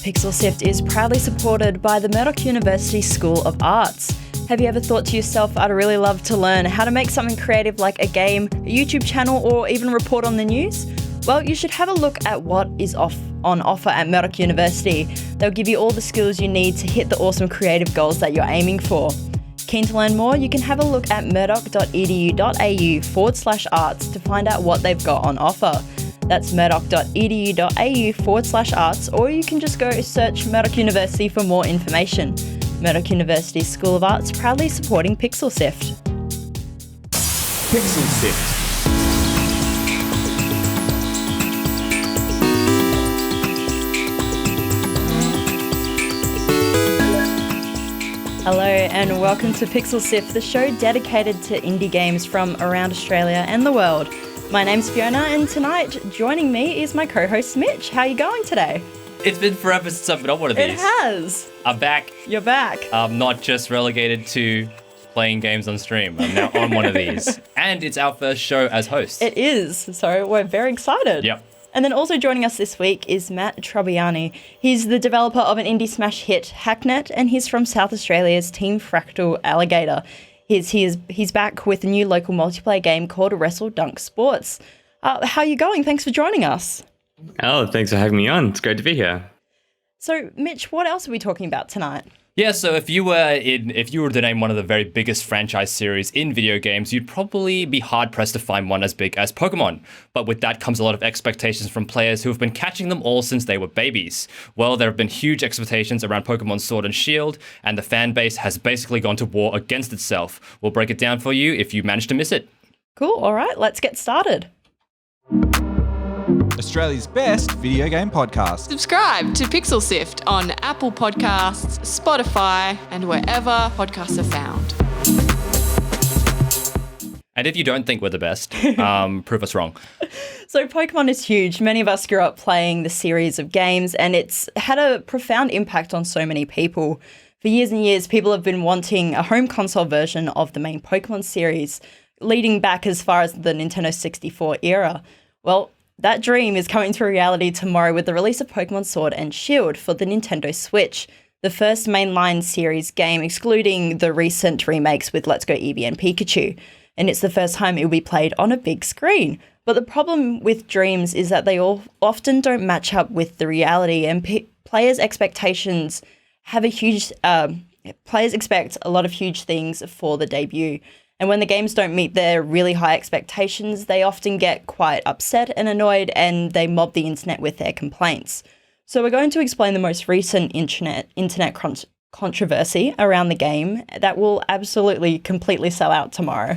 Pixel Sift is proudly supported by the Murdoch University School of Arts. Have you ever thought to yourself, I'd really love to learn how to make something creative like a game, a YouTube channel, or even report on the news? Well, you should have a look at what is on offer at Murdoch University. They'll give you all the skills you need to hit the awesome creative goals that you're aiming for. Keen to learn more? You can have a look at murdoch.edu.au/arts to find out what they've got on offer. That's murdoch.edu.au/arts, or you can just go search Murdoch University for more information. Murdoch University School of Arts proudly supporting Pixel Sift. Pixel Sift. Hello and welcome to Pixel Sift, the show dedicated to indie games from around Australia and the world. My name's Fiona, and tonight joining me is my co-host Mitch. How are you going today? It's been forever since I've been on one of these. It has. I'm back. You're back. I'm not just relegated to playing games on stream. I'm now on one of these. And it's our first show as hosts. It is, so we're very excited. Yep. And then also joining us this week is Matt Trobbiani. He's the developer of an indie smash hit, Hacknet, and he's from South Australia's Team Fractal Alligato. He's back with a new local multiplayer game called Wrestledunk Sports. How are you going? Thanks for joining us. Oh, thanks for having me on. It's great to be here. So, Mitch, what else are we talking about tonight? Yeah, so if you were to name one of the very biggest franchise series in video games, you'd probably be hard-pressed to find one as big as Pokémon. But with that comes a lot of expectations from players who have been catching them all since they were babies. Well, there have been huge expectations around Pokémon Sword and Shield, and the fan base has basically gone to war against itself. We'll break it down for you if you manage to miss it. Cool, all right, let's get started. Australia's best video game podcast. Subscribe to Pixel Sift on Apple Podcasts, Spotify, and wherever podcasts are found. And if you don't think we're the best, prove us wrong. So Pokemon is huge. Many of us grew up playing the series of games, and it's had a profound impact on so many people. For years and years, people have been wanting a home console version of the main Pokemon series, leading back as far as the Nintendo 64 era. Well, that dream is coming to reality tomorrow with the release of Pokémon Sword and Shield for the Nintendo Switch, the first mainline series game, excluding the recent remakes with Let's Go Eevee and Pikachu. And it's the first time it will be played on a big screen. But the problem with dreams is that they often don't match up with the reality, and players' expectations have players expect a lot of huge things for the debut. And when the games don't meet their really high expectations, they often get quite upset and annoyed, and they mob the internet with their complaints. So we're going to explain the most recent internet controversy around the game that will absolutely completely sell out tomorrow.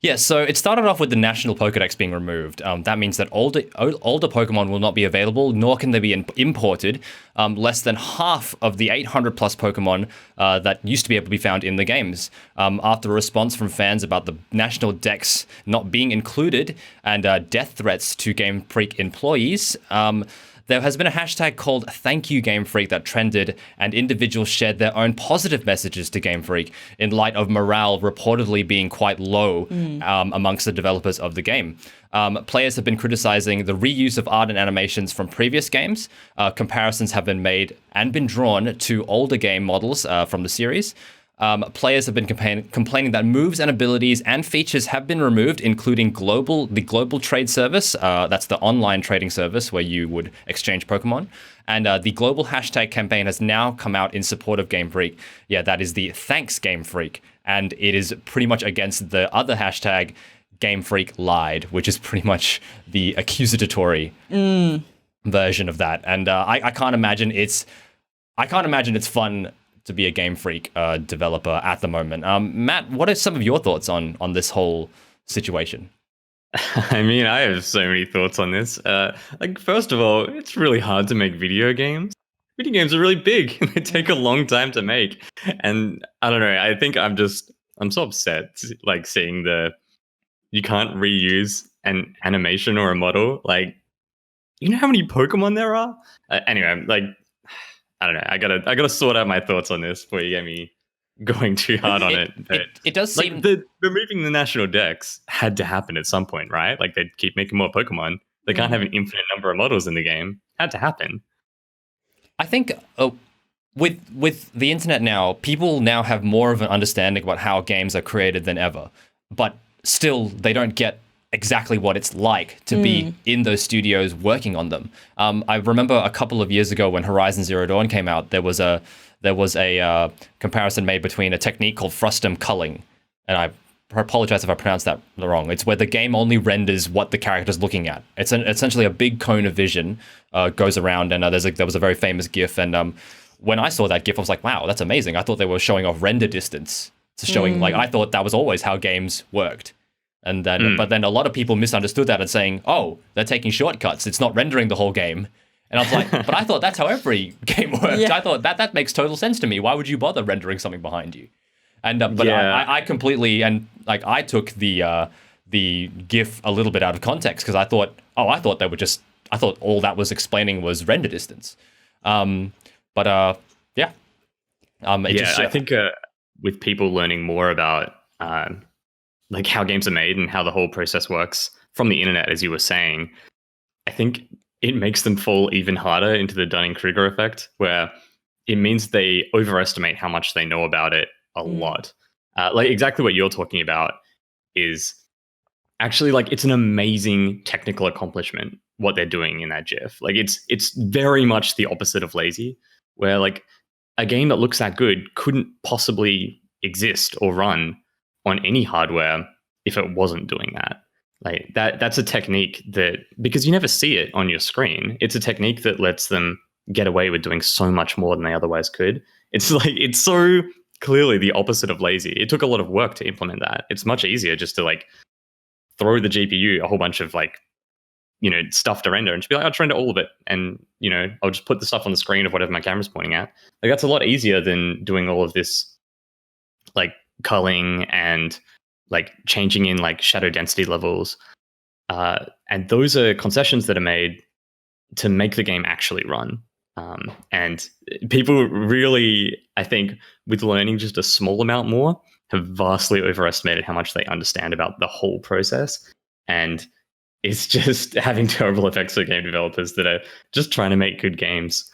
Yeah, so it started off with the National Pokédex being removed. That means that older Pokemon will not be available, nor can they be imported. Less than half of the 800 plus Pokemon that used to be able to be found in the games. After a response from fans about the National Dex not being included and death threats to Gamefreak employees, there has been a hashtag called Thank You Gamefreak that trended, and individuals shared their own positive messages to Gamefreak in light of morale reportedly being quite low amongst the developers of the game. Players have been criticizing the reuse of art and animations from previous games. Comparisons have been made and been drawn to older game models from the series. Players have been complaining that moves and abilities and features have been removed, including the global trade service. That's the online trading service where you would exchange Pokemon. And the global hashtag campaign has now come out in support of Gamefreak. Yeah, that is the Thanks Gamefreak. And it is pretty much against the other hashtag, Gamefreak Lied, which is pretty much the accusatory version of that. And I can't imagine it's fun to be a Game Freak developer at the moment. Matt, what are some of your thoughts on this whole situation? I mean, I have so many thoughts on this. First of all, it's really hard to make video games. Video games are really big and they take a long time to make. And I don't know, I think I'm so upset, seeing you can't reuse an animation or a model. You know how many Pokemon there are? Anyway, I don't know. I gotta sort out my thoughts on this before you get me going too hard on it. But it does seem removing the National Dex had to happen at some point, right? They'd keep making more Pokemon. They can't have an infinite number of models in the game. Had to happen. I think with the internet now, people now have more of an understanding about how games are created than ever. But still, they don't get exactly what it's like to be in those studios working on them. I remember a couple of years ago when Horizon Zero Dawn came out, there was a comparison made between a technique called frustum culling, and I apologize if I pronounced that wrong. It's where the game only renders what the character's looking at. It's essentially a big cone of vision goes around, and there was a very famous GIF, and when I saw that GIF, I was like, wow, that's amazing. I thought they were showing off render distance. To showing, like, I thought that was always how games worked. And then, but then a lot of people misunderstood that and saying, oh, they're taking shortcuts. It's not rendering the whole game. And I was like, but I thought that's how every game worked. Yeah. I thought that makes total sense to me. Why would you bother rendering something behind you? And I completely, and like I took the GIF a little bit out of context because I thought all that was explaining was render distance. I think with people learning more about like how games are made and how the whole process works from the internet, as you were saying, I think it makes them fall even harder into the Dunning-Kruger effect, where it means they overestimate how much they know about it a lot. Like exactly what you're talking about is actually like it's an amazing technical accomplishment what they're doing in that GIF. Like it's very much the opposite of lazy, where like a game that looks that good couldn't possibly exist or run on any hardware if it wasn't doing that. Like that's a technique that, because you never see it on your screen, it's a technique that lets them get away with doing so much more than they otherwise could. It's like, it's so clearly the opposite of lazy. It took a lot of work to implement that. It's much easier just to like throw the GPU a whole bunch of like, you know, stuff to render and just be like, I'll render all of it. And, you know, I'll just put the stuff on the screen of whatever my camera's pointing at. Like that's a lot easier than doing all of this like culling and like changing in like shadow density levels. And those are concessions that are made to make the game actually run. And people really, I think, with learning just a small amount more, have vastly overestimated how much they understand about the whole process. And it's just having terrible effects for game developers that are just trying to make good games.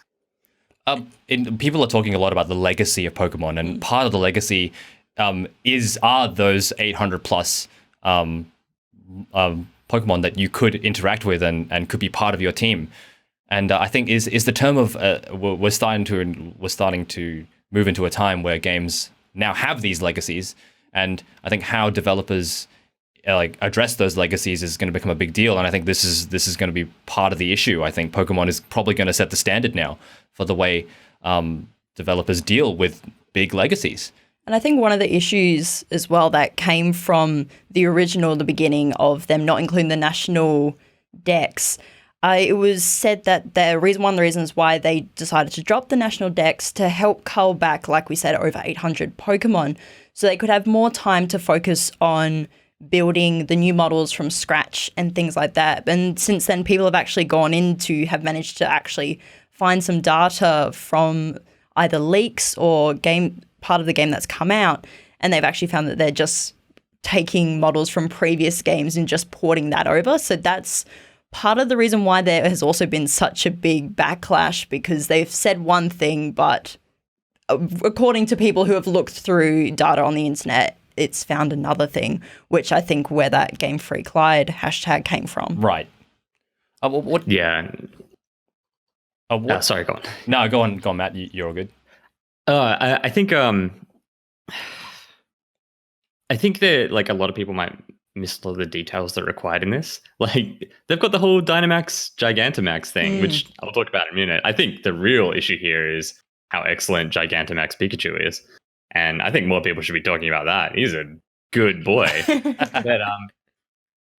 People are talking a lot about the legacy of Pokemon, and part of the legacy are those 800 plus Pokemon that you could interact with and could be part of your team. And I think is the term of we're starting to move into a time where games now have these legacies, and I think how developers like address those legacies is going to become a big deal. And I think this is going to be part of the issue. I think Pokemon is probably going to set the standard now for the way developers deal with big legacies. And I think one of the issues as well that came from the beginning of them not including the national decks, it was said that one of the reasons why they decided to drop the national decks to help cull back, like we said, over 800 Pokemon, so they could have more time to focus on building the new models from scratch and things like that. And since then, people have actually have managed to actually find some data from either leaks or part of the game that's come out, and they've actually found that they're just taking models from previous games and just porting that over. So that's part of the reason why there has also been such a big backlash, because they've said one thing, but according to people who have looked through data on the internet, it's found another thing, which I think where that Gamefreak lied hashtag came from. Right. What? Yeah. Sorry, go on. No, go on, Matt. You're all good. I think that like a lot of people might miss a lot of the details that are required in this. Like they've got the whole Dynamax Gigantamax thing, which I'll talk about in a minute. I think the real issue here is how excellent Gigantamax Pikachu is. And I think more people should be talking about that. He's a good boy. But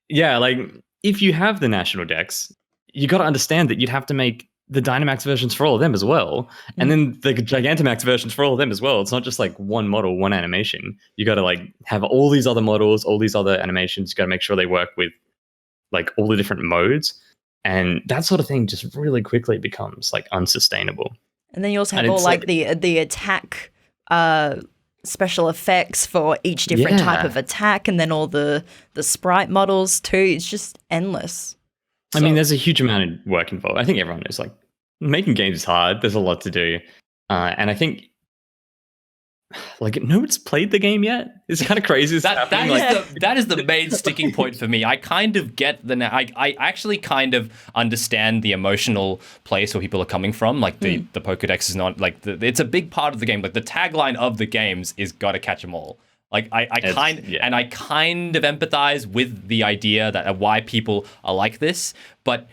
yeah, like if you have the national decks, you got to understand that you'd have to make the Dynamax versions for all of them as well. And then the Gigantamax versions for all of them as well. It's not just like one model, one animation. You got to like have all these other models, all these other animations. You got to make sure they work with like all the different modes. And that sort of thing just really quickly becomes like unsustainable. And then you also have all like the attack special effects for each different type of attack, and then all the sprite models too. It's just endless. I mean, there's a huge amount of work involved. I think everyone knows like making games is hard. There's a lot to do, and I think like no one's played the game yet. It's kind of crazy. That is the main sticking point for me. I kind of get I actually kind of understand the emotional place where people are coming from. Like the Pokédex is not like it's a big part of the game. Like the tagline of the games is "Gotta catch 'em all." Like I kind of empathize with the idea that why people are like this, but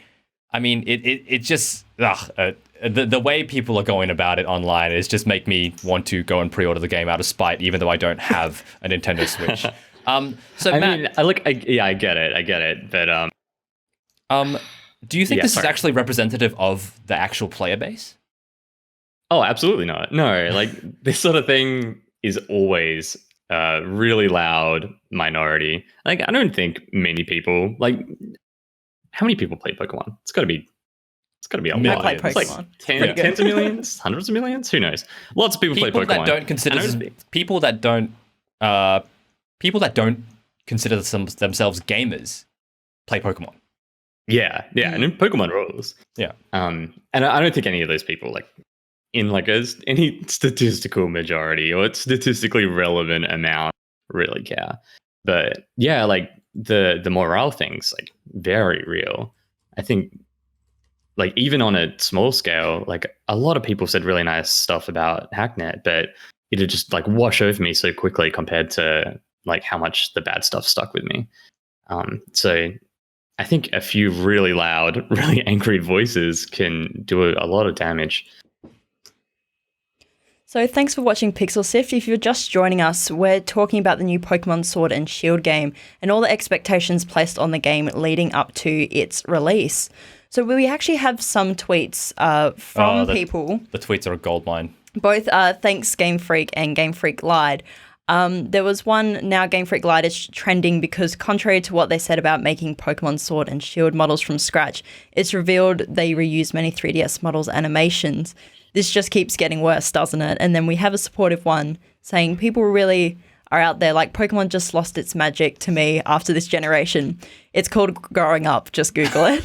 I mean it just the way people are going about it online is just make me want to go and pre-order the game out of spite, even though I don't have a Nintendo Switch. So Matt, I get it, but do you think this is actually representative of the actual player base? Oh, absolutely not. No, like this sort of thing is always really loud minority. Like I don't think many people how many people play Pokemon? It's got to be a lot. I play It's Pokemon. like tens of millions, hundreds of millions. Who knows? Lots of people play Pokemon. People that don't consider themselves gamers play Pokemon. Yeah, and in Pokemon rules. Yeah. And I don't think any of those people in any statistical majority or statistically relevant amount really care. But yeah, like the morale thing's like very real. I think like even on a small scale, like a lot of people said really nice stuff about Hacknet, but it'd just like wash over me so quickly compared to like how much the bad stuff stuck with me. So I think a few really loud, really angry voices can do a lot of damage. So thanks for watching Pixel Sift. If you're just joining us, we're talking about the new Pokemon Sword and Shield game and all the expectations placed on the game leading up to its release. So we actually have some tweets from people. The tweets are a goldmine. Both thanks Gamefreak and Gamefreak lied. There was one, now Gamefreak lied is trending because contrary to what they said about making Pokemon Sword and Shield models from scratch, it's revealed they reused many 3DS models animations. This just keeps getting worse, doesn't it? And then we have a supportive one saying people really are out there like Pokemon just lost its magic to me after this generation. It's called growing up. Just Google it.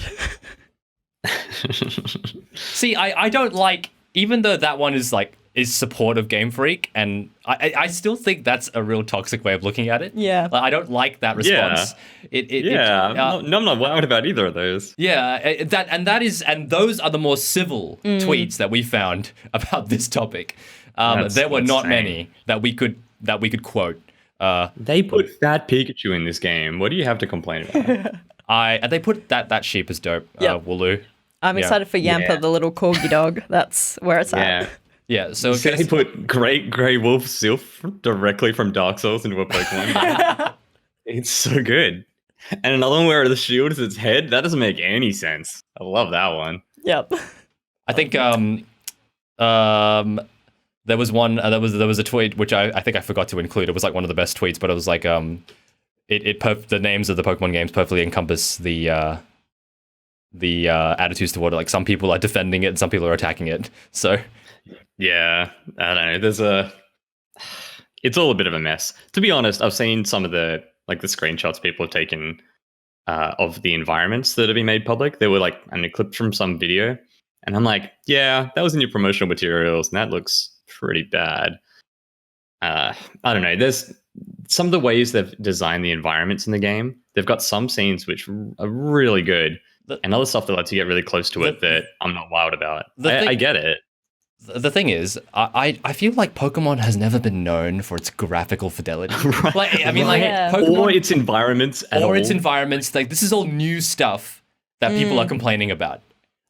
See, I don't like, even though that one is support of Game Freak, and I still think that's a real toxic way of looking at it. Yeah. Like, I don't like that response. I'm not loud about either of those. Yeah, and those are the more civil tweets that we found about this topic. There were not many that we could quote. They put Fat Pikachu in this game. What do you have to complain about? They put that sheep is dope. Yep. Wooloo. I'm excited for Yampa, the little corgi dog. That's where it's at. Yeah, so they put Great Grey Wolf Sylph directly from Dark Souls into a Pokemon. It's so good. And another one where the shield is its head. That doesn't make any sense. I love that one. Yep. I think there was one. There was a tweet which I think I forgot to include. It was like one of the best tweets, but it was like the names of the Pokemon games perfectly encompass the attitudes toward it. Like some people are defending it, and some people are attacking it. So. Yeah, I don't know. It's all a bit of a mess. To be honest, I've seen some of the screenshots people have taken of the environments that have been made public. They were like a clip from some video, and I'm like, yeah, that was in your promotional materials, and that looks pretty bad. I don't know. There's some of the ways they've designed the environments in the game. They've got some scenes which are really good, and other stuff that lets you get really close to it that I'm not wild about. I get it. The thing is, I feel like Pokemon has never been known for its graphical fidelity. Right. Pokemon, or its environments its environments. Like this is all new stuff that people are complaining about.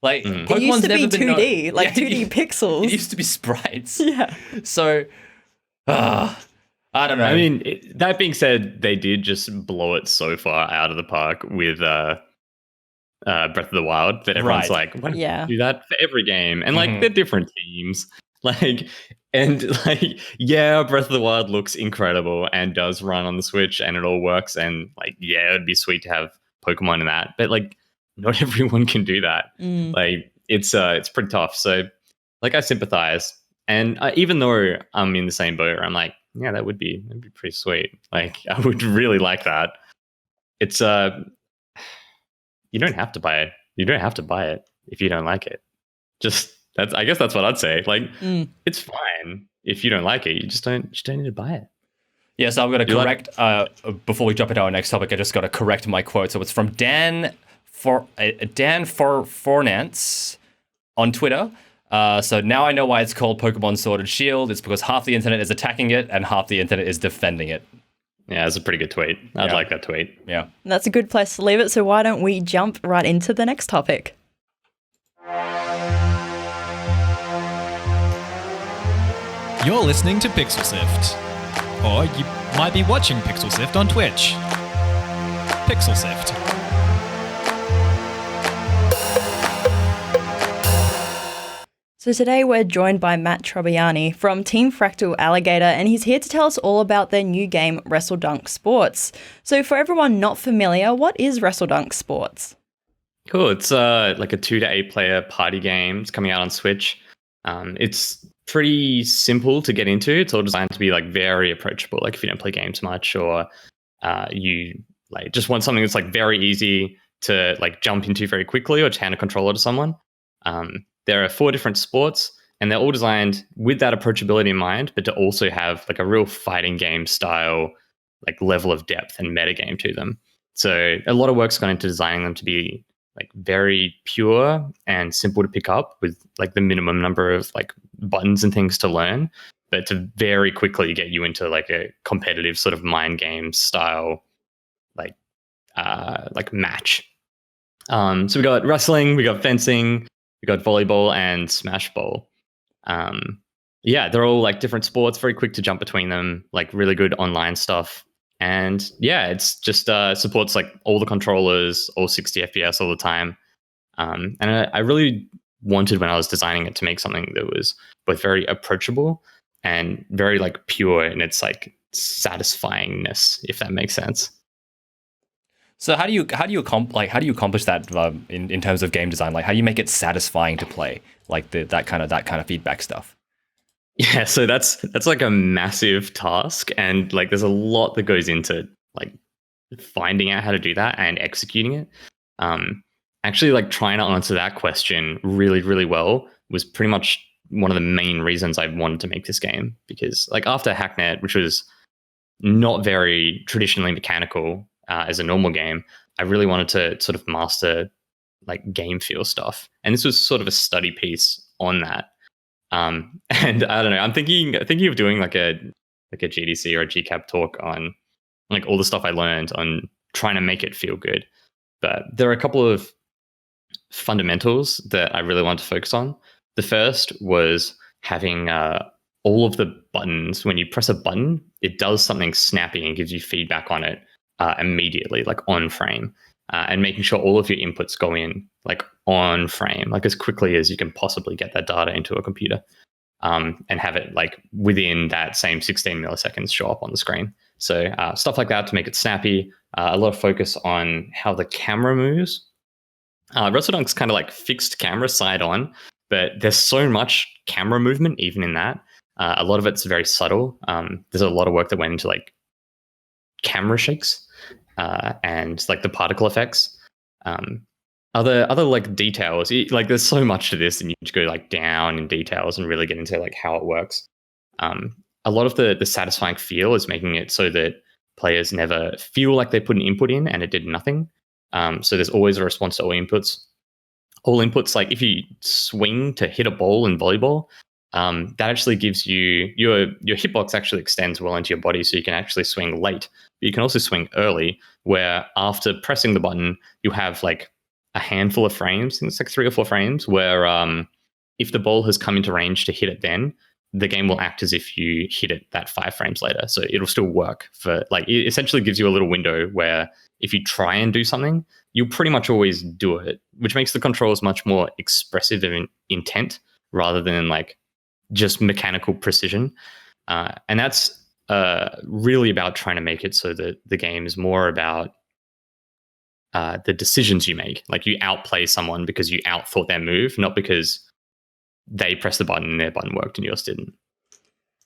Like Pokemon's it used to never be been 2D, 2D pixels. It used to be sprites. Yeah. So, I don't know. I mean, that being said, they did just blow it so far out of the park with Breath of the Wild that everyone's like, why don't you do that for every game? And they're different teams. Breath of the Wild looks incredible and does run on the Switch and it all works. And it'd be sweet to have Pokemon in that. But not everyone can do that. It's pretty tough. So I sympathize. And even though I'm in the same boat, I'm like, yeah, that'd be pretty sweet. I would really like that. It's you don't have to buy it. You don't have to buy it if you don't like it. I guess that's what I'd say. Like, it's fine if you don't like it. You just don't need to buy it. Yeah, so I'm going to correct, before we jump into our next topic, I just got to correct my quote. So it's from Dan Fornance on Twitter. So now I know why it's called Pokémon Sword Shield. It's because half the internet is attacking it and half the internet is defending it. Yeah, that's a pretty good tweet. I'd like that tweet. Yeah. That's a good place to leave it. So why don't we jump right into the next topic? You're listening to Pixel Sift. Or you might be watching Pixel Sift on Twitch. Pixel Sift. So today we're joined by Matt Trobbiani from Team Fractal Alligato, and he's here to tell us all about their new game, Wrestledunk Sports. So for everyone not familiar, what is Wrestledunk Sports? Cool. It's like a 2 to 8 player party game. It's coming out on Switch. It's pretty simple to get into. It's all designed to be like very approachable. Like if you don't play games much, or you like just want something that's like very easy to like jump into very quickly, or to hand a controller to someone. There are 4 different sports, and they're all designed with that approachability in mind, but to also have like a real fighting game style, like level of depth and metagame to them. So a lot of work's gone into designing them to be like very pure and simple to pick up, with like the minimum number of like buttons and things to learn, but to very quickly get you into like a competitive sort of mind game style, like match. So we got wrestling, we got fencing, we got volleyball and smash ball. Yeah, they're all like different sports, very quick to jump between them, like really good online stuff. And yeah, it's just supports like all the controllers, all 60 FPS all the time. And I really wanted, when I was designing it, to make something that was both very approachable and very like pure in its like satisfyingness, if that makes sense. So how do you accomplish that in terms of game design? Like how do you make it satisfying to play? Like that kind of feedback stuff. Yeah, so that's like a massive task, and like there's a lot that goes into like finding out how to do that and executing it. Actually, like trying to answer that question really, really well was pretty much one of the main reasons I wanted to make this game, because like after Hacknet, which was not very traditionally mechanical as a normal game, I really wanted to sort of master like game feel stuff, and this was sort of a study piece on that. And I don't know, I'm thinking of doing like a GDC or a GCAP talk on like all the stuff I learned on trying to make it feel good. But there are a couple of fundamentals that I really want to focus on. The first was having all of the buttons. When you press a button, it does something snappy and gives you feedback on it immediately, like on frame. And making sure all of your inputs go in like on frame, like as quickly as you can possibly get that data into a computer, and have it like within that same 16 milliseconds show up on the screen. So stuff like that to make it snappy. A lot of focus on how the camera moves. Wrestledunk's kind of like fixed camera side on, but there's so much camera movement even in that. A lot of it's very subtle. There's a lot of work that went into like camera shakes. And like the particle effects, other like details. Like there's so much to this, and you just go like down in details and really get into like how it works. A lot of the satisfying feel is making it so that players never feel like they put an input in and it did nothing. So there's always a response to all inputs. All inputs, like if you swing to hit a ball in volleyball, that actually gives you your hitbox actually extends well into your body, so you can actually swing late. But you can also swing early, where after pressing the button, you have like a handful of frames. I think it's like 3 or 4 frames where if the ball has come into range to hit it, then the game will act as if you hit it that 5 frames later. So it'll still work for like, it essentially gives you a little window where if you try and do something, you'll pretty much always do it, which makes the controls much more expressive of intent rather than like just mechanical precision. And that's really about trying to make it so that the game is more about the decisions you make. Like you outplay someone because you outthought their move, not because they pressed the button and their button worked and yours didn't.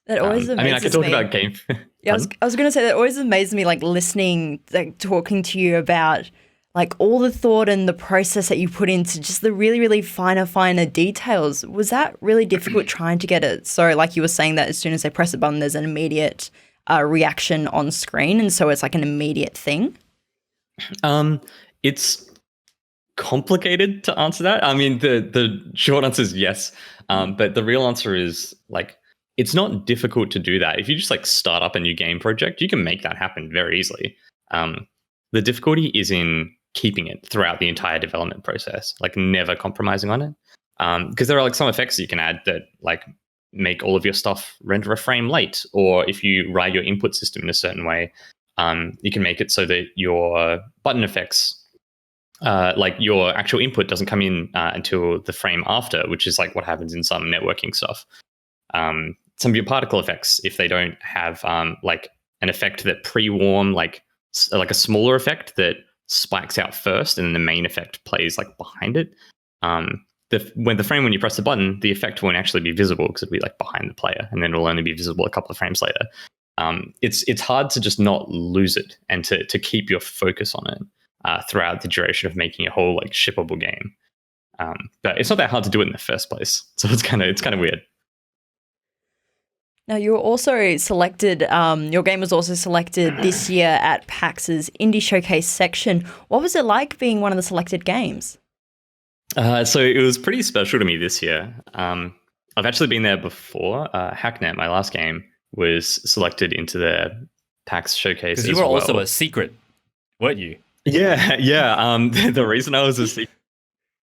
That always amazes me. I could talk about game. Yeah, I was going to say that always amazes me, like listening, like talking to you about like all the thought and the process that you put into just the really, really finer details. Was that really difficult trying to get it? So like you were saying that as soon as they press a button, there's an immediate reaction on screen. And so it's like an immediate thing. It's complicated to answer that. I mean, the short answer is yes. But the real answer is like, it's not difficult to do that. If you just like start up a new game project, you can make that happen very easily. The difficulty is in keeping it throughout the entire development process, like never compromising on it. Because there are like some effects you can add that like make all of your stuff render a frame late, or if you write your input system in a certain way, you can make it so that your button effects, like your actual input doesn't come in until the frame after, which is like what happens in some networking stuff. Some of your particle effects, if they don't have like an effect that pre-warm, like a smaller effect that spikes out first and then the main effect plays like behind it. When you press the button, the effect won't actually be visible because it'll be like behind the player, and then it'll only be visible a couple of frames later. It's hard to just not lose it and to keep your focus on it throughout the duration of making a whole like shippable game. But it's not that hard to do it in the first place, so it's kind of weird. Now, you were also selected, your game was also selected this year at PAX's Indie Showcase section. What was it like being one of the selected games? So it was pretty special to me this year. I've actually been there before. Hacknet, my last game, was selected into the PAX Showcase as well. Because you were also a secret, weren't you? Yeah. The reason I was a secret,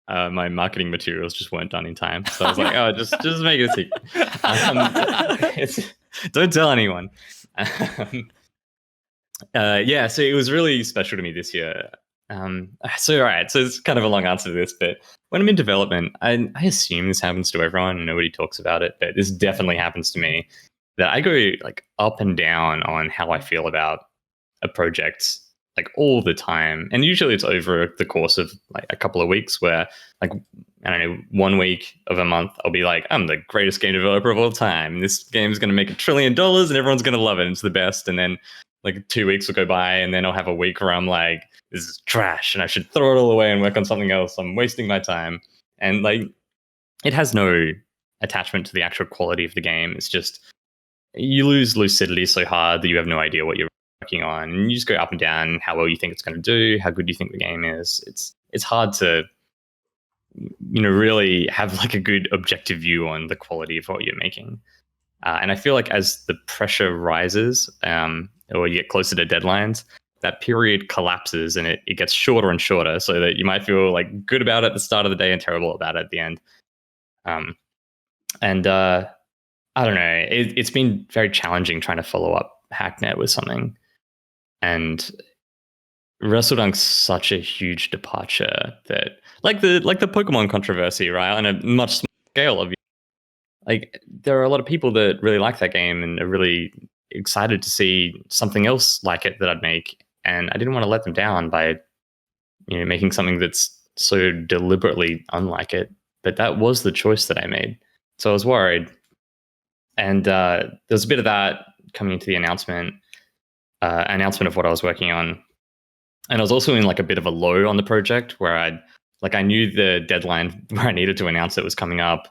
my marketing materials just weren't done in time. So I was like, oh, just make it a secret. Don't tell anyone. Yeah, so it was really special to me this year. So all right, so it's kind of a long answer to this, but when I'm in development, I assume this happens to everyone and nobody talks about it, but this definitely happens to me, that I go like up and down on how I feel about a project like all the time. And usually it's over the course of like a couple of weeks where like, I don't know, 1 week of a month, I'll be like, I'm the greatest game developer of all time. This game is going to make $1 trillion and everyone's going to love it. It's the best. And then like 2 weeks will go by and then I'll have a week where I'm like, this is trash and I should throw it all away and work on something else. I'm wasting my time. And like, it has no attachment to the actual quality of the game. It's just, you lose lucidity so hard that you have no idea what you're working on, and you just go up and down how well you think it's going to do, how good you think the game is. It's hard to really have like a good objective view on the quality of what you're making. And I feel like as the pressure rises, or you get closer to deadlines, that period collapses and it gets shorter and shorter, so that you might feel like good about it at the start of the day and terrible about it at the end. I don't know. It's been very challenging trying to follow up Hacknet with something. And Wrestledunk's such a huge departure that, like the Pokemon controversy, right? On a much smaller scale, like there are a lot of people that really like that game and are really excited to see something else like it that I'd make, and I didn't want to let them down by making something that's so deliberately unlike it. But that was the choice that I made, so I was worried. And there was a bit of that coming into the announcement of what I was working on. And I was also in like a bit of a low on the project where I knew the deadline where I needed to announce it was coming up,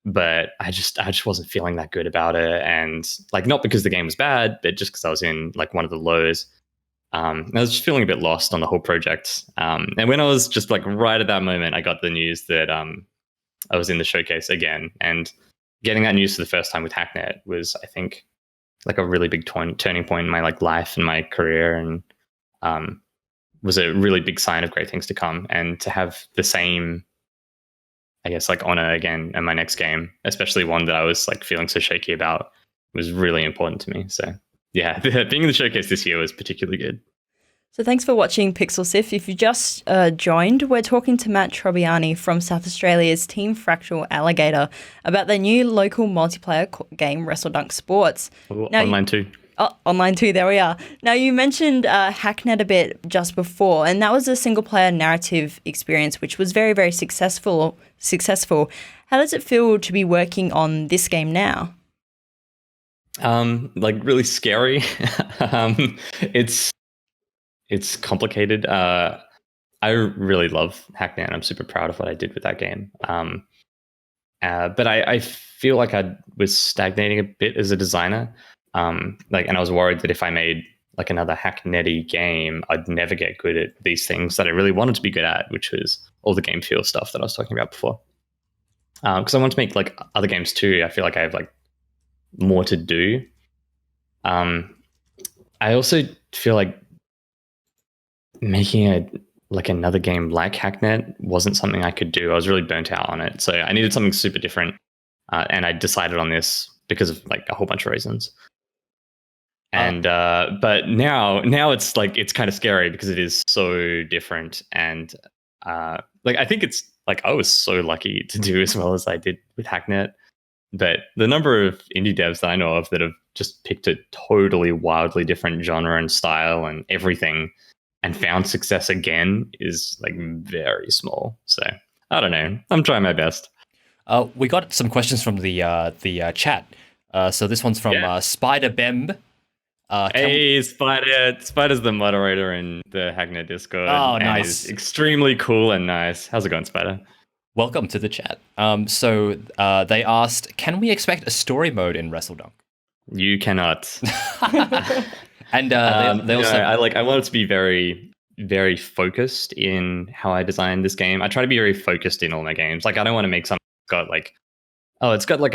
but I just wasn't feeling that good about it. And like, not because the game was bad, but just because I was in like one of the lows. I was just feeling a bit lost on the whole project. And when I was just like right at that moment, I got the news that I was in the showcase again. And getting that news for the first time with Hacknet was, I think, like a really big turning point in my like life and my career, and was a really big sign of great things to come. And to have the same, I guess, like honor again in my next game, especially one that I was like feeling so shaky about, was really important to me. So yeah, being in the showcase this year was particularly good. So thanks for watching Pixelsif. If you just joined, we're talking to Matt Trobbiani from South Australia's Team Fractal Alligator about their new local multiplayer game, Wrestledunk Sports. Online too. Oh, online too, there we are. Now, you mentioned Hacknet a bit just before, and that was a single-player narrative experience, which was very, very successful. How does it feel to be working on this game now? Like really scary. It's complicated. I really love Hacknet. I'm super proud of what I did with that game. But I feel like I was stagnating a bit as a designer. And I was worried that if I made like another Hacknetty game, I'd never get good at these things that I really wanted to be good at, which was all the game feel stuff that I was talking about before. Because I want to make like other games too. I feel like I have like more to do. I also feel like making another game like Hacknet wasn't something I could do. I was really burnt out on it, so I needed something super different. And I decided on this because of like a whole bunch of reasons. And but now it's like it's kind of scary because it is so different. And I think it's like I was so lucky to do as well as I did with Hacknet. But the number of indie devs that I know of that have just picked a totally wildly different genre and style and everything and found success again is like very small. So I don't know. I'm trying my best. We got some questions from the chat. So this one's from Spider Bemb. Hey, Spider! Spider's the moderator in the Hacknet Discord. Oh, and nice! Is extremely cool and nice. How's it going, Spider? Welcome to the chat. So they asked, can we expect a story mode in Wrestledunk? You cannot. And they also I want it to be very, very focused in how I design this game. I try to be very focused in all my games. Like I don't want to make something that's got like, oh, it's got like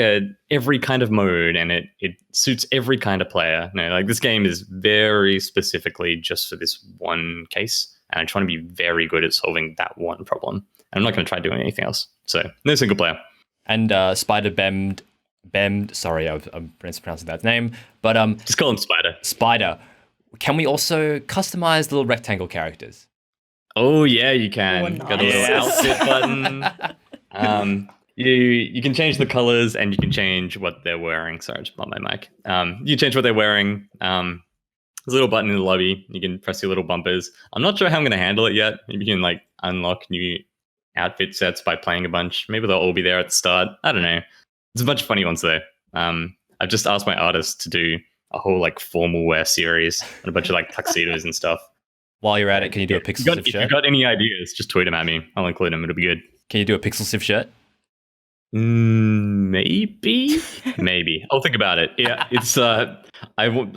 every kind of mode and it suits every kind of player. No, like this game is very specifically just for this one case, and I'm trying to be very good at solving that one problem. I'm not going to try doing anything else. So no single player. And Spider Bemd, sorry, I'm mispronouncing that name, but just call him Spider. Spider. Can we also customize little rectangle characters? Oh yeah, you can. Oh, nice. Got a little outfit button. You can change the colors and you can change what they're wearing. Sorry, I just bumped my mic. You change what they're wearing. There's a little button in the lobby. You can press your little bumpers. I'm not sure how I'm going to handle it yet. Maybe you can like unlock new outfit sets by playing a bunch. Maybe they'll all be there at the start. I don't know. There's a bunch of funny ones there. I've just asked my artists to do a whole like formal wear series and a bunch of like tuxedos and stuff. While you're at it, can you do a Pixel Sift If shirt? you've got any ideas, just tweet them at me. I'll include them. It'll be good. Can you do a Pixel Sift shirt? Maybe. I'll think about it. Yeah, it's I'm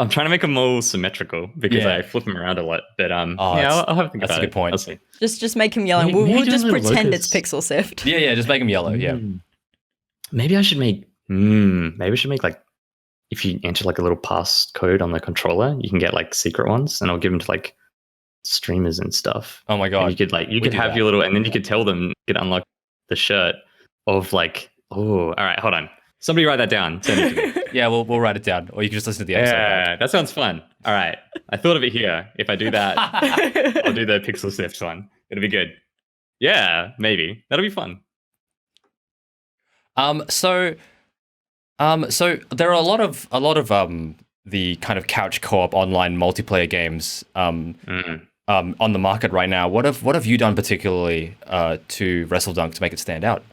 trying to make them all symmetrical because I flip them around a lot. But I'll have to think about it. That's a good point. I'll see. Just make him yellow. Maybe We'll do a just little pretend locust. it's Pixel Sift. Yeah, just make them yellow. Yeah. Maybe I should make. Maybe I should make like if you enter like a little pass code on the controller, you can get like secret ones, and I'll give them to like streamers and stuff. Oh my god! And you could have your little, and then you could tell them you could unlock the shirt of like. Oh, all right, hold on. Somebody write that down. Send it to me. Yeah, we'll write it down, or you can just listen to the episode. Yeah, that sounds fun. All right, I thought of it here. If I do that, I'll do the Pixel Sift one. It'll be good. Yeah, maybe that'll be fun. So there are a lot of the kind of couch co-op online multiplayer games on the market right now. What have you done particularly to Wrestledunk to make it stand out?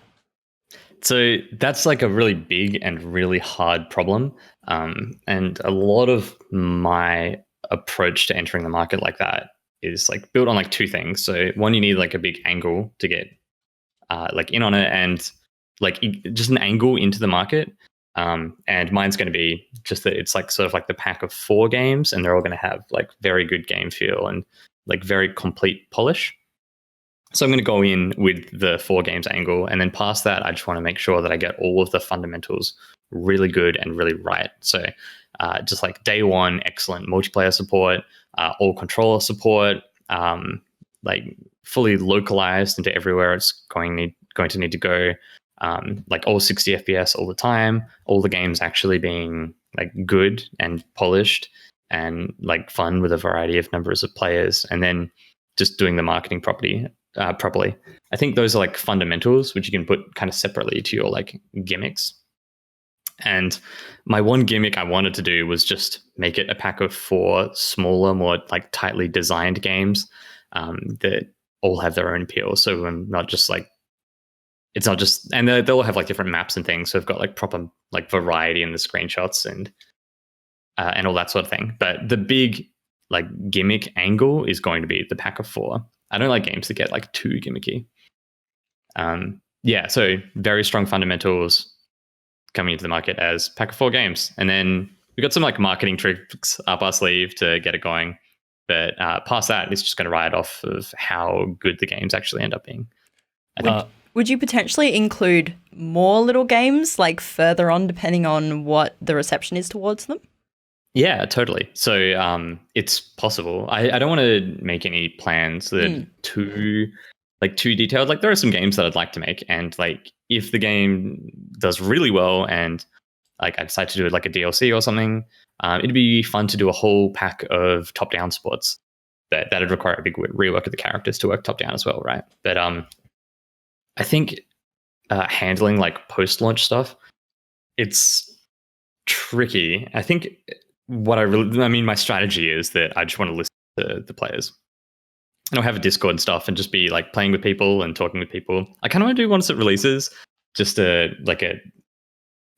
So that's like a really big and really hard problem. And a lot of my approach to entering the market like that is like built on like two things. So one, you need like a big angle to get like in on it and like just an angle into the market. And mine's going to be just that it's like sort of like the pack of 4 games and they're all going to have like very good game feel and like very complete polish. So I'm going to go in with the 4 games angle, and then past that, I just want to make sure that I get all of the fundamentals really good and really right. So just like day one, excellent multiplayer support, all controller support, like fully localized into everywhere it's going to need to go, like all 60 FPS all the time, all the games actually being like good and polished and like fun with a variety of numbers of players, and then just doing the marketing properly. I think those are like fundamentals which you can put kind of separately to your like gimmicks. And my one gimmick I wanted to do was just make it a pack of 4 smaller, more like tightly designed games that all have their own appeal. So I'm not just like, it's not just, and they all have like different maps and things. So I've got like proper like variety in the screenshots and all that sort of thing. But the big like gimmick angle is going to be the pack of 4. I don't like games that get like too gimmicky. So very strong fundamentals coming into the market as pack of 4 games. And then we got some like marketing tricks up our sleeve to get it going. But past that, it's just going to ride off of how good the games actually end up being. I think. Would you potentially include more little games like further on, depending on what the reception is towards them? Yeah, totally. So it's possible. I don't want to make any plans that are too detailed. Like there are some games that I'd like to make, and like if the game does really well and like I decide to do it like a DLC or something, it'd be fun to do a whole pack of top-down sports. That'd require a big rework of the characters to work top-down as well, right? But I think handling like post-launch stuff, it's tricky. I think my strategy is that I just want to listen to the players. And I'll have a Discord and stuff and just be like playing with people and talking with people. I kind of want to do once it releases, just a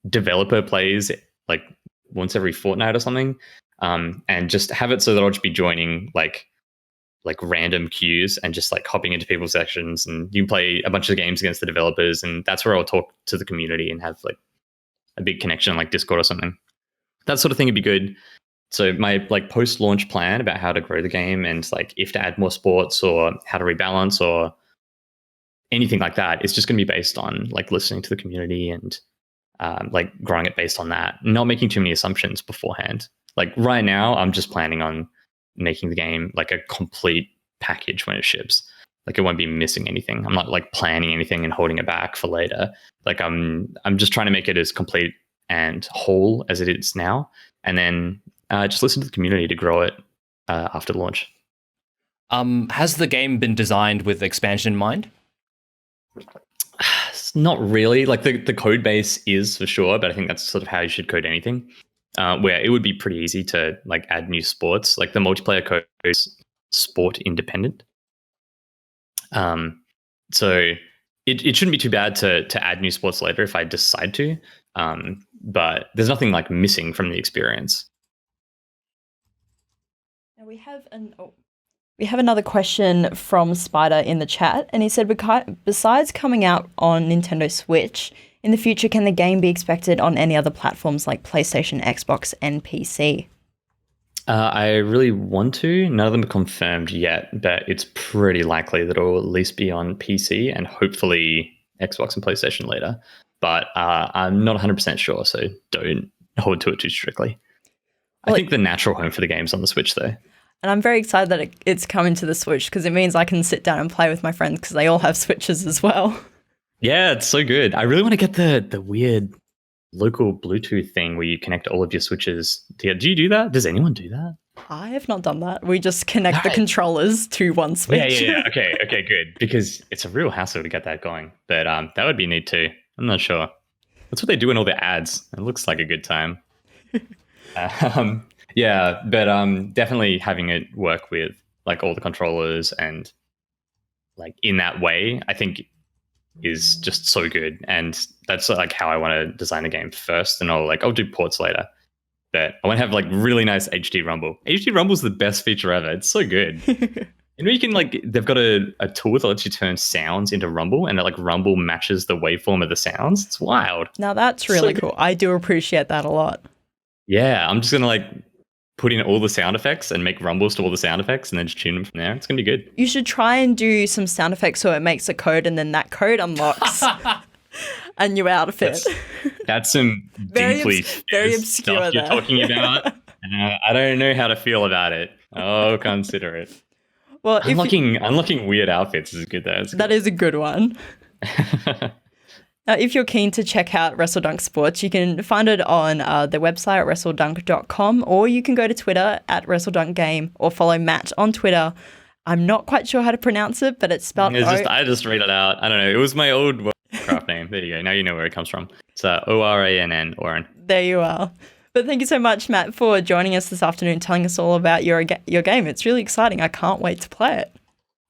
developer plays like once every fortnight or something, and just have it so that I'll just be joining like random queues and just like hopping into people's sections, and you play a bunch of games against the developers, and that's where I'll talk to the community and have like a big connection like Discord or something. That sort of thing would be good. So my like post-launch plan about how to grow the game and like if to add more sports or how to rebalance or anything like that is just going to be based on like listening to the community and like growing it based on that, not making too many assumptions beforehand. Like right now, I'm just planning on making the game like a complete package when it ships. Like it won't be missing anything. I'm not like planning anything and holding it back for later. Like I'm just trying to make it as complete and whole as it is now, and then just listen to the community to grow it after the launch. Has the game been designed with expansion in mind? It's not really. Like the code base is for sure, but I think that's sort of how you should code anything. Where it would be pretty easy to like add new sports. Like the multiplayer code is sport independent. So it shouldn't be too bad to add new sports later if I decide to. But there's nothing like missing from the experience. Now we have another question from Spider in the chat, and he said, besides coming out on Nintendo Switch, in the future, can the game be expected on any other platforms like PlayStation, Xbox, and PC? I really want to. None of them are confirmed yet, but it's pretty likely that it'll at least be on PC and hopefully Xbox and PlayStation later. But I'm not 100% sure, so don't hold to it too strictly. I think the natural home for the game's on the Switch, though. And I'm very excited that it's coming to the Switch because it means I can sit down and play with my friends because they all have Switches as well. Yeah, it's so good. I really want to get the weird local Bluetooth thing where you connect all of your Switches together. Do you do that? Does anyone do that? I have not done that. We just connect the controllers to one Switch. Yeah. Okay, good. Because it's a real hassle to get that going. But that would be neat too. I'm not sure. That's what they do in all their ads. It looks like a good time. Yeah, but definitely having it work with like all the controllers and like in that way, I think is just so good. And that's like how I want to design the game first, and I'll do ports later. But I want to have like really nice HD rumble. HD rumble's the best feature ever. It's so good. You know, you can like, they've got a tool that lets you turn sounds into rumble, and it like rumble matches the waveform of the sounds. It's wild. Now that's really cool. I do appreciate that a lot. Yeah, I'm just going to like put in all the sound effects and make rumbles to all the sound effects and then just tune them from there. It's going to be good. You should try and do some sound effects so it makes a code, and then that code unlocks a new outfit. That's some deeply very obscure stuff you're talking about. I don't know how to feel about it. Oh, consider it. Well, unlocking weird outfits is good though. That is a good one. Now, if you're keen to check out Wrestledunk Sports, you can find it on the website at wrestledunk.com, or you can go to Twitter at WrestleDunkGame, or follow Matt on Twitter. I'm not quite sure how to pronounce it, but it's spelled I just read it out. I don't know. It was my old Warcraft name. There you go. Now you know where it comes from. It's Orann, Oren. There you are. But thank you so much, Matt, for joining us this afternoon, telling us all about your game. It's really exciting. I can't wait to play it.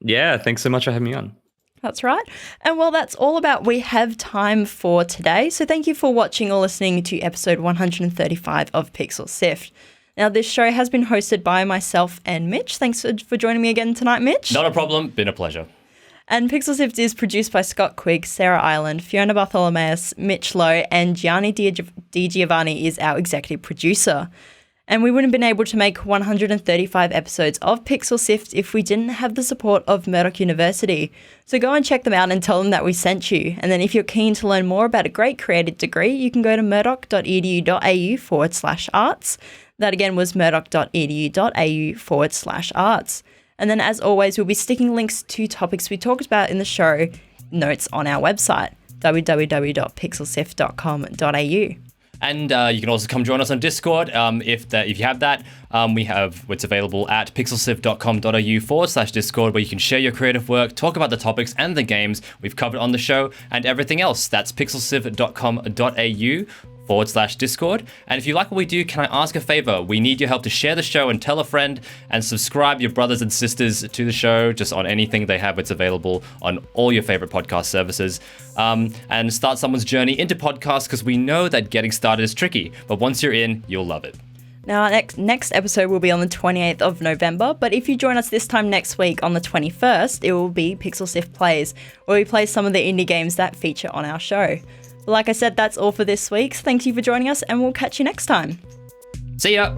Yeah, thanks so much for having me on. That's right. And well, that's all about we have time for today. So thank you for watching or listening to episode 135 of Pixel Sift. Now, this show has been hosted by myself and Mitch. Thanks for joining me again tonight, Mitch. Not a problem. Been a pleasure. And Pixel Sift is produced by Scott Quigg, Sarah Ireland, Fiona Bartholomeus, Mitch Lowe, and Gianni Di Giovanni is our executive producer. And we wouldn't have been able to make 135 episodes of Pixel Sift if we didn't have the support of Murdoch University. So go and check them out and tell them that we sent you. And then if you're keen to learn more about a great creative degree, you can go to murdoch.edu.au/arts. That again was murdoch.edu.au/arts. And then as always, we'll be sticking links to topics we talked about in the show notes on our website, www.pixelsift.com.au. And you can also come join us on Discord if you have that. It's available at pixelsift.com.au/Discord, where you can share your creative work, talk about the topics and the games we've covered on the show, and everything else. That's pixelsift.com.au/Discord. And if you like what we do, can I ask a favor? We need your help to share the show and tell a friend, and subscribe your brothers and sisters to the show just on anything they have. It's available on all your favorite podcast services. And start someone's journey into podcasts, because we know that getting started is tricky, but once you're in, you'll love it. Now, our next episode will be on the 28th of November, but if you join us this time next week on the 21st, it will be Pixel Sift Plays, where we play some of the indie games that feature on our show. But like I said, that's all for this week. Thank you for joining us, and we'll catch you next time. See ya!